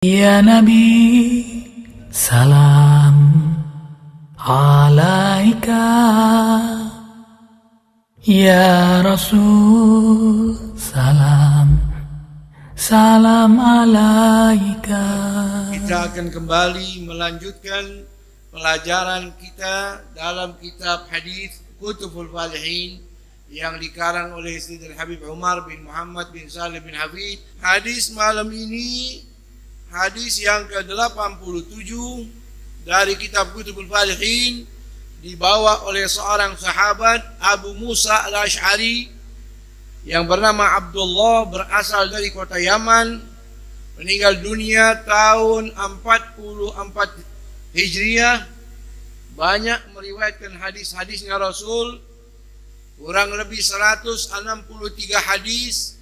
Ya Nabi, salam alaika. Ya Rasul, salam alaika. Kita akan kembali melanjutkan pelajaran kita dalam kitab hadis Kutubul Falihin yang dikarang oleh Sayyidina Habib Umar bin Muhammad bin Salim bin Hafid. Hadis malam ini hadis yang ke-87 dari kitab Kutubul Falihin, dibawa oleh seorang sahabat Abu Musa al-Ash'ari yang bernama Abdullah, berasal dari kota Yaman, meninggal dunia tahun 44 Hijriah. Banyak meriwayatkan hadis-hadisnya Rasul, kurang lebih 163 hadis,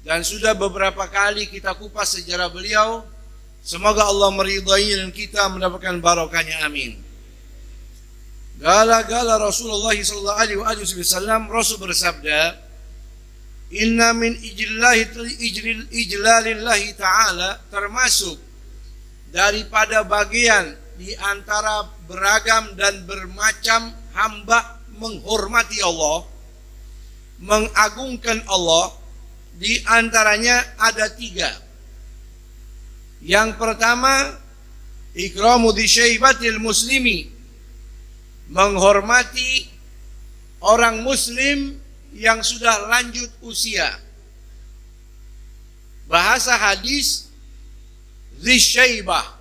dan sudah beberapa kali kita kupas sejarah beliau. Semoga Allah meridai dan kita mendapatkan barokahnya, amin. Gala-gala Rasulullah SAW, Rasul bersabda, inna min ijlalillahi ta'ala, termasuk daripada bagian di antara beragam dan bermacam hamba menghormati Allah, mengagungkan Allah, di antaranya ada 3. Yang pertama, ikramu di syaibatil muslimi, menghormati orang muslim yang sudah lanjut usia. Bahasa hadis, dzisyaibah,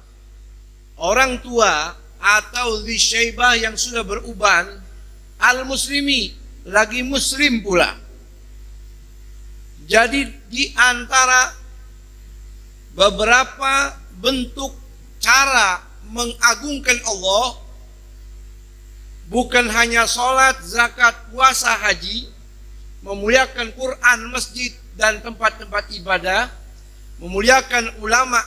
orang tua atau dzisyaibah yang sudah beruban, al-muslimi, lagi muslim pula. Jadi di antara beberapa bentuk cara mengagungkan Allah, bukan hanya sholat, zakat, puasa, haji, memuliakan Quran, masjid, dan tempat-tempat ibadah, memuliakan ulama,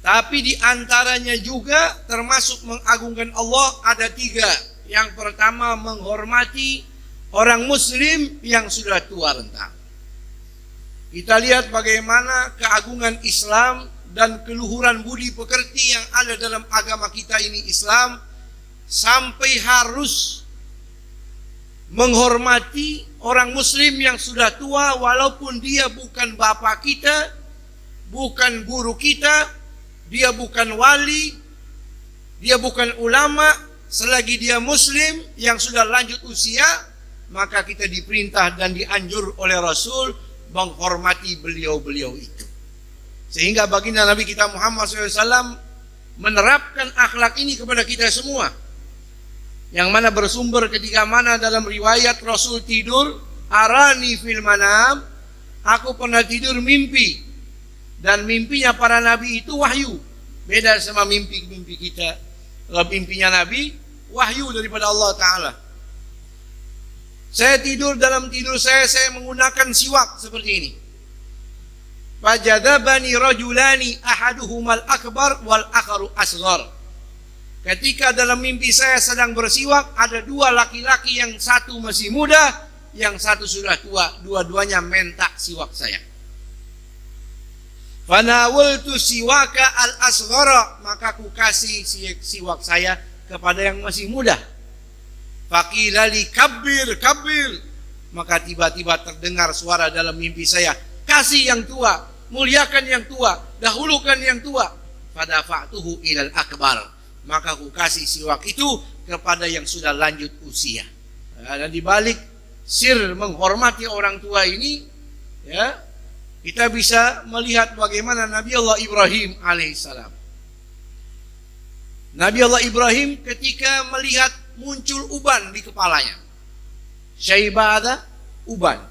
tapi di antaranya juga termasuk mengagungkan Allah ada 3. Yang pertama, menghormati orang muslim yang sudah tua renta. Kita lihat bagaimana keagungan Islam dan keluhuran budi pekerti yang ada dalam agama kita ini Islam, sampai harus menghormati orang muslim yang sudah tua, walaupun dia bukan bapak kita, bukan guru kita, dia bukan wali, dia bukan ulama, selagi dia muslim yang sudah lanjut usia, maka kita diperintah dan dianjur oleh Rasul menghormati beliau-beliau itu. Sehingga baginda Nabi kita Muhammad SAW menerapkan akhlak ini kepada kita semua, yang mana bersumber ketika mana dalam riwayat Rasul tidur, arani fil manam, aku pernah tidur mimpi, dan mimpinya para nabi itu wahyu, beda sama mimpi-mimpi kita. Kalau mimpinya nabi, wahyu daripada Allah Ta'ala. Saya tidur, dalam tidur saya menggunakan siwak seperti ini. Fajadabani rajulani ahaduhumal akbar wal akharu asghar. Ketika dalam mimpi saya sedang bersiwak, ada 2 laki-laki, yang satu masih muda, yang satu sudah tua. Dua-duanya mentak siwak saya. Fanawaltu siwaka al-asghara, maka ku kasih siwak saya kepada yang masih muda. Faqila li kabbir, maka tiba-tiba terdengar suara dalam mimpi saya, kasih yang tua, muliakan yang tua, dahulukan yang tua. Fadafa'tuhu ilal akbar, maka aku kasih siwak itu kepada yang sudah lanjut usia. Dan dibalik sir menghormati orang tua ini, ya, kita bisa melihat bagaimana Nabi Allah Ibrahim alaihissalam. Nabi Allah Ibrahim ketika melihat muncul uban di kepalanya, syaibah, ada uban,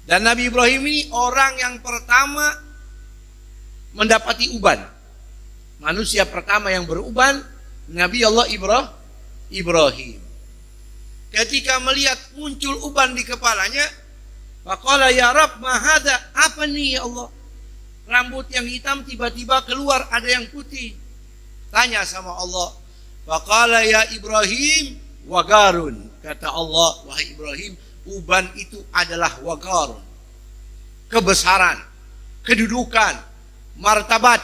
dan Nabi Ibrahim ini orang yang pertama mendapati uban. Manusia pertama yang beruban, Nabi Allah Ibrahim. Ketika melihat muncul uban di kepalanya, faqala ya Rabb, ma hadza, apa nih ya Allah? Rambut yang hitam tiba-tiba keluar ada yang putih. Tanya sama Allah. Faqala ya Ibrahim wagarun, kata Allah, wahai Ibrahim, uban itu adalah wagarun, kebesaran. kedudukan, martabat.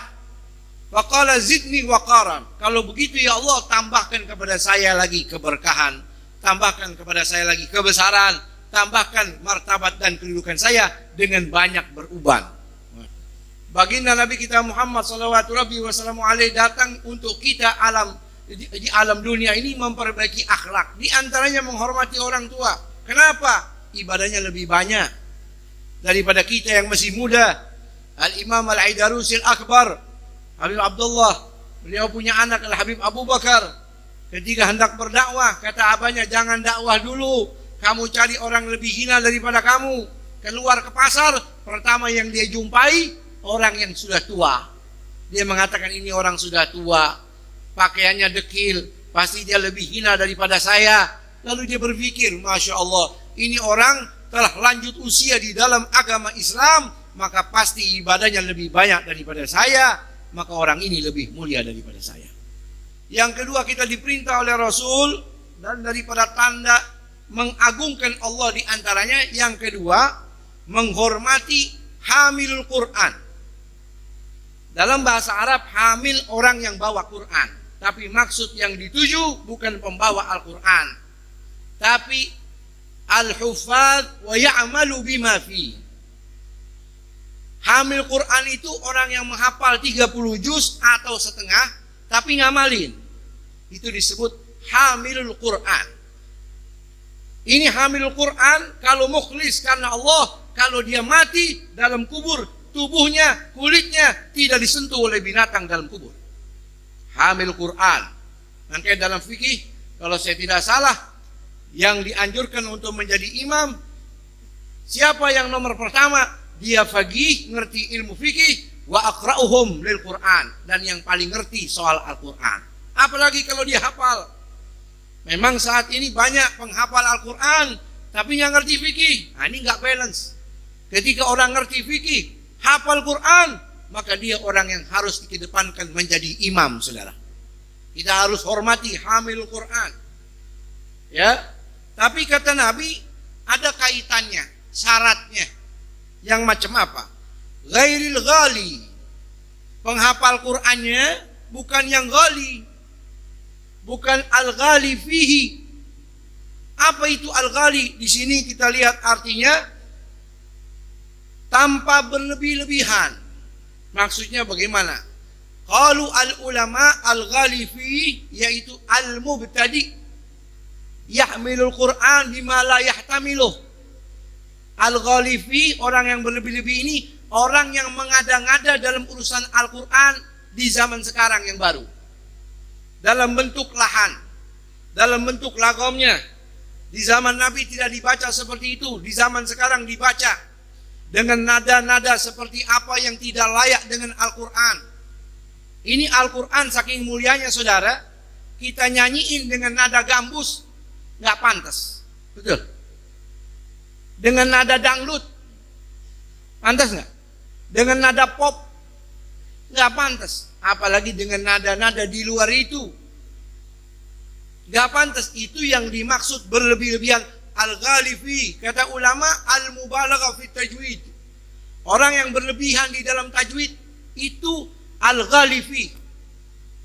Faqala zidni waqaran. Kalau begitu ya Allah, tambahkan kepada saya lagi keberkahan, tambahkan kepada saya lagi kebesaran, tambahkan martabat dan kedudukan saya dengan banyak beruban. Baginda Nabi kita Muhammad sallallahu alaihi wasallam datang untuk kita di alam dunia ini memperbaiki akhlak. Di antaranya menghormati orang tua. Kenapa? Ibadahnya lebih banyak daripada kita yang masih muda. Al-Imam Al-Aidarusil Akbar Habib Abdullah, beliau punya anak Al-Habib Abu Bakar. Ketika hendak berdakwah, kata abahnya, jangan dakwah dulu, kamu cari orang lebih hina daripada kamu. Keluar ke pasar, pertama yang dia jumpai orang yang sudah tua. Dia mengatakan, ini orang sudah tua, pakaiannya dekil, pasti dia lebih hina daripada saya. Lalu dia berpikir, Masya Allah, ini orang telah lanjut usia di dalam agama Islam, maka pasti ibadahnya lebih banyak daripada saya, maka orang ini lebih mulia daripada saya. Yang kedua, kita diperintah oleh Rasul, dan daripada tanda mengagungkan Allah di antaranya, yang kedua, menghormati hamilul Quran. Dalam bahasa Arab, hamil orang yang bawa Quran. Tapi maksud yang dituju bukan pembawa Al-Quran, tapi al-hufadz wa ya'malu bima fi. Hamil Quran itu orang yang menghafal 30 juz atau setengah tapi ngamalin. Itu disebut hamilul Quran. Ini hamilul Quran kalau mukhlis karena Allah, kalau dia mati dalam kubur, tubuhnya, kulitnya tidak disentuh oleh binatang dalam kubur. Hamil Quran. Makanya dalam fikih, kalau saya tidak salah, yang dianjurkan untuk menjadi imam, siapa yang nomor pertama? Dia faqih, ngerti ilmu fikih, wa aqra'uhum lil Quran, dan yang paling ngerti soal Al-Quran. Apalagi kalau dia hafal. Memang saat ini banyak penghafal Al-Quran, tapi yang ngerti fikih. Nah, ini nggak balance. Ketika orang ngerti fikih, hafal Quran, maka dia orang yang harus dikedepankan menjadi imam, saudara. Kita harus hormati hamil Quran. Ya, tapi kata Nabi ada kaitannya, syaratnya. Yang macam apa? Ghairil ghali. Penghafal Qur'annya bukan yang ghali, bukan al-ghali fihi. Apa itu al-ghali? Di sini kita lihat artinya tanpa berlebih-lebihan. Maksudnya bagaimana? Qalu al-ulama al-ghali fihi, yaitu al-mubtadi yahmilul Qur'an bima la yahtamiluh. Al-Ghalifi, orang yang berlebih-lebih ini, orang yang mengada-ngada dalam urusan Al-Quran di zaman sekarang yang baru. Dalam bentuk lahan, dalam bentuk lagomnya. Di zaman Nabi tidak dibaca seperti itu, di zaman sekarang dibaca dengan nada-nada seperti apa yang tidak layak dengan Al-Quran. Ini Al-Quran saking mulianya, saudara, kita nyanyiin dengan nada gambus, nggak pantas. Betul? Dengan nada dangdut, pantas nggak? Dengan nada pop, nggak pantas. Apalagi dengan nada-nada di luar itu, nggak pantas. Itu yang dimaksud berlebih-lebihan. Al-Ghalifi, kata ulama, al-mubalaghah fi tajwid. Orang yang berlebihan di dalam tajwid itu al-Ghalifi.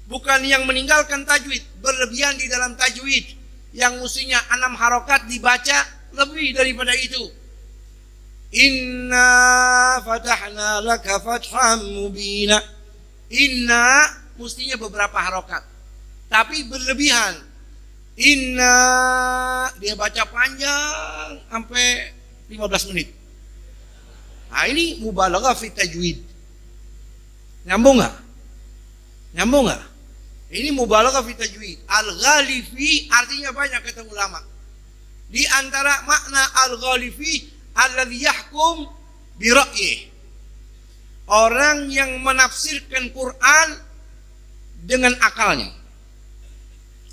Bukan yang meninggalkan tajwid, berlebihan di dalam tajwid. Yang mestinya 6 harokat dibaca lebih daripada itu. Inna fatahna laka fatham mubina. Inna mestinya beberapa harokat, tapi berlebihan. Inna dia baca panjang sampai 15 menit. Nah, ini mubalaghah fi tajwid. Nyambung nggak? Nyambung nggak? Ini mubalaghah fi tajwid. Al-Ghalifi artinya banyak kata ulama. Di antara makna al-Ghalifi alladzi yahkum bi ra'yih. Orang yang menafsirkan Quran dengan akalnya,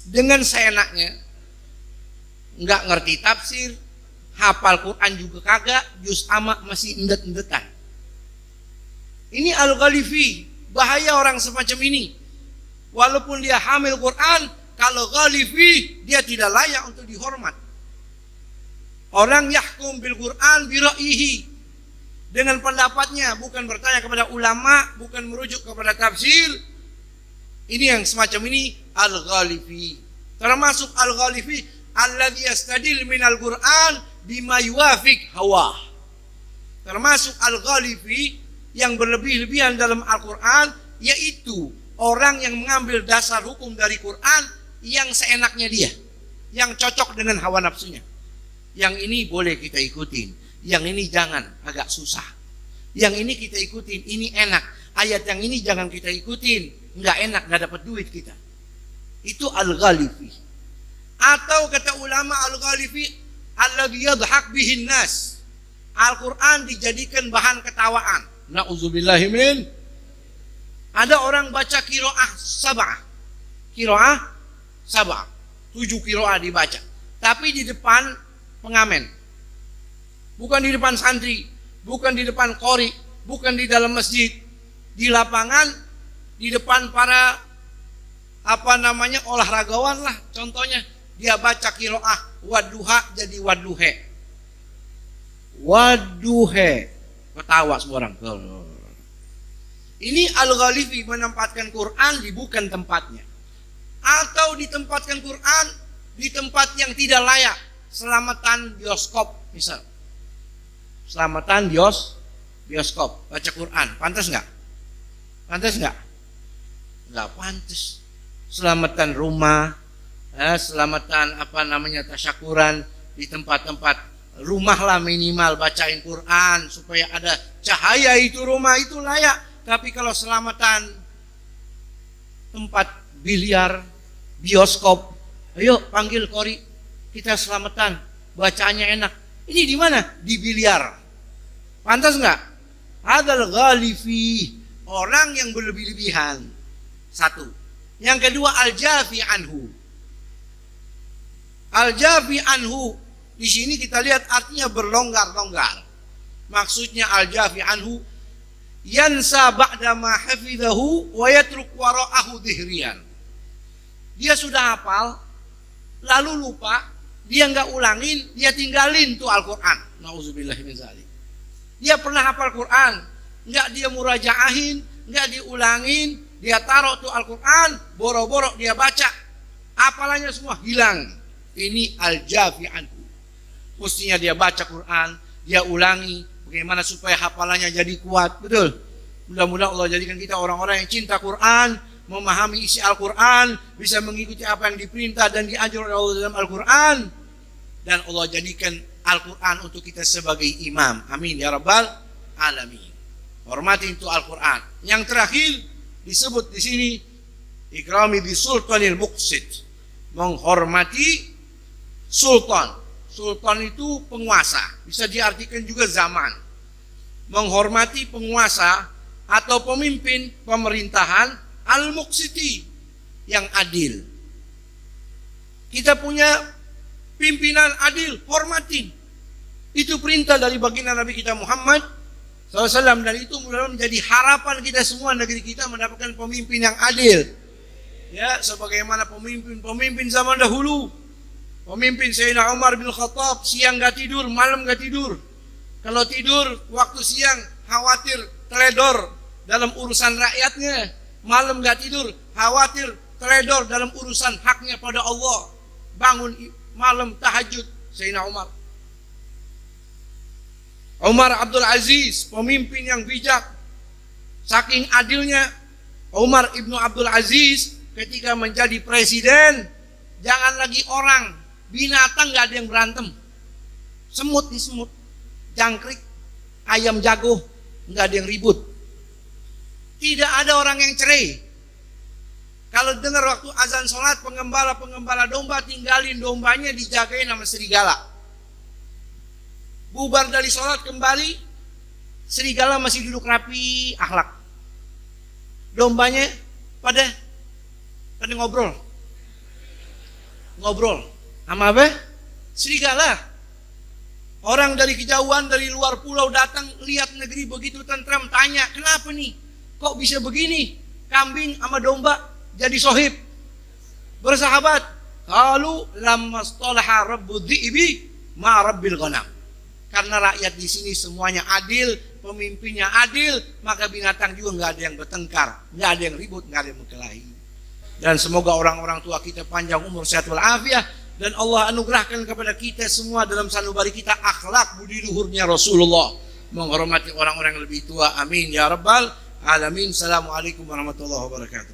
dengan seenaknya, nggak ngerti tafsir, hafal Quran juga kagak, juz amma masih endet-endetan. Ini al-Ghalifi, bahaya orang semacam ini. Walaupun dia hamil Quran, kalau Ghalifi dia tidak layak untuk dihormat. Orang yahkum bil Quran bi ra'yihi. dengan pendapatnya, bukan bertanya kepada ulama, bukan merujuk kepada tafsir. Ini yang semacam ini al-Ghalifi. Termasuk al-Ghalifi alladzi yastadil minal Qur'an bima yuwafiq hawa. Termasuk al-Ghalifi yang berlebih-lebihan dalam Al-Qur'an, yaitu orang yang mengambil dasar hukum dari Quran yang seenaknya dia, yang cocok dengan hawa nafsunya. Yang ini boleh kita ikutin, yang ini jangan, agak susah. Yang ini kita ikutin, ini enak. Ayat yang ini jangan kita ikutin, nggak enak, nggak dapat duit kita. Itu al-Ghalifi. Atau kata ulama al-Ghalifi alladzi yadhhak bihin nas. Al-Quran dijadikan bahan ketawaan. Na'udzubillahi min. Ada orang baca qiraah sab'ah. Qiraah sab'ah. 7 qiraah dibaca. Tapi di depan pengamen. Bukan di depan santri, bukan di depan qori, bukan di dalam masjid. Di lapangan, di depan para olahragawan lah. Contohnya dia baca qiraah wadduha jadi wadduhe. Wadduhe. Ketawa semua orang. Ini al-Ghalifi menempatkan Quran di bukan tempatnya. Atau ditempatkan Quran di tempat yang tidak layak. Selamatan bioskop misal. Selamatan bioskop. Baca Quran. Pantas nggak? Pantas nggak? Nggak pantas. Selamatan rumah. Selamatan tasyakuran di tempat-tempat rumah lah minimal bacain Quran supaya ada cahaya itu rumah itu layak. Tapi kalau selamatan tempat biliar, bioskop, ayo panggil qori, kita selamatan, bacaannya enak. Ini di mana? Di biliar. Pantas nggak? Hadzal Ghalifi, orang yang berlebih-lebihan. Satu. Yang kedua al-jafi anhu. Al-jafi anhu di sini kita lihat artinya berlonggar-longgar. Maksudnya al-jafi anhu yansa ba'da ma hafidhahu wa yatruk wara'ahu dhihriyan. Dia sudah hafal lalu lupa, dia enggak ulangin, dia tinggalin tuh Al-Qur'an. Nauzubillahi min dzalik. Dia pernah hafal Quran, enggak dia murajaahin, enggak diulangin, dia taruh tuh Al-Qur'an, boro-boro dia baca. Hafalannya semua hilang. Ini al-jafi anhu. Mestinya dia baca Quran, dia ulangi, bagaimana supaya hafalannya jadi kuat. Betul. Mudah-mudahan Allah jadikan kita orang-orang yang cinta Quran, memahami isi Al-Quran, bisa mengikuti apa yang diperintah dan diajar oleh Allah dalam Al-Quran. Dan Allah jadikan Al-Quran untuk kita sebagai imam. Amin ya rabbal alamin. Hormati itu Al-Quran. Yang terakhir disebut di sini ikrami bi sultanil muqsid. Menghormati sultan. Sultan itu penguasa, bisa diartikan juga zaman. Menghormati penguasa atau pemimpin pemerintahan al-muqsiti, yang adil. Kita punya pimpinan adil, hormatin. Itu perintah dari baginda Nabi kita Muhammad SAW, dan itu mudah-mudahan menjadi harapan kita semua, negeri kita mendapatkan pemimpin yang adil. Ya, sebagaimana pemimpin zaman dahulu. Pemimpin Sayyidina Umar bin Khattab, siang gak tidur, malam gak tidur. Kalau tidur waktu siang khawatir teledor dalam urusan rakyatnya, malam gak tidur khawatir teledor dalam urusan haknya pada Allah. Bangun malam tahajud Sayyidina Umar. Umar Abdul Aziz, pemimpin yang bijak. Saking adilnya Umar ibnu Abdul Aziz ketika menjadi presiden, jangan lagi orang, binatang gak ada yang berantem. Semut nih semut, jangkrik, ayam jago, gak ada yang ribut. Tidak ada orang yang cerai. Kalau dengar waktu azan sholat, penggembala domba tinggalin dombanya, dijagain sama serigala. Bubar dari sholat kembali, serigala masih duduk rapi, akhlak. Dombanya pada ngobrol sama apa? Serigala. Orang dari kejauhan, dari luar pulau datang, lihat negeri begitu tentram, tanya, kenapa nih? Kok bisa begini? Kambing sama domba jadi sohib, bersahabat. Qalu lamma stalaha rabbu dhi'bi ma rabbil ghanam. Karena rakyat di sini semuanya adil pemimpinnya adil, maka binatang juga nggak ada yang bertengkar, nggak ada yang ribut, nggak ada yang berkelahi. Dan semoga orang-orang tua kita panjang umur, sehat walafiat, dan Allah anugerahkan kepada kita semua dalam sanubari kita akhlak budi luhurnya Rasulullah, menghormati orang-orang yang lebih tua. Amin ya rabbal alamin. Assalamualaikum warahmatullahi wabarakatuh.